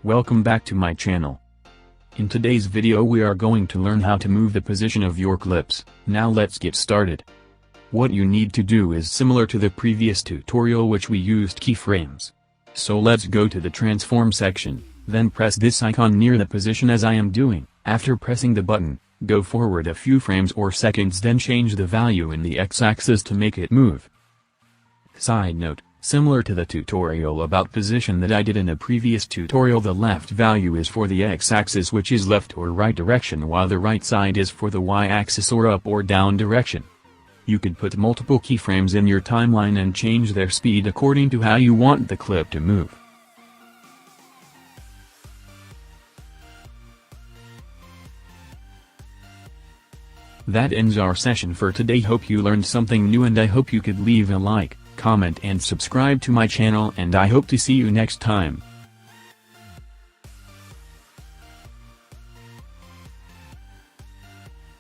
Welcome back to my channel. In today's video we are going to learn how to move the position of your clips. Now let's get started. What you need to do is similar to the previous tutorial which we used keyframes. So let's go to the transform section, then press this icon near the position as I am doing. After pressing the button, go forward a few frames or seconds, then change the value in the x-axis to make it move. Side note, similar to the tutorial about position that I did in a previous tutorial, the left value is for the x-axis, which is left or right direction, while the right side is for the y-axis or up or down direction. You could put multiple keyframes in your timeline and change their speed according to how you want the clip to move. That ends our session for today. Hope you learned something new, and I hope you could leave a like, comment and subscribe to my channel, and I hope to see you next time.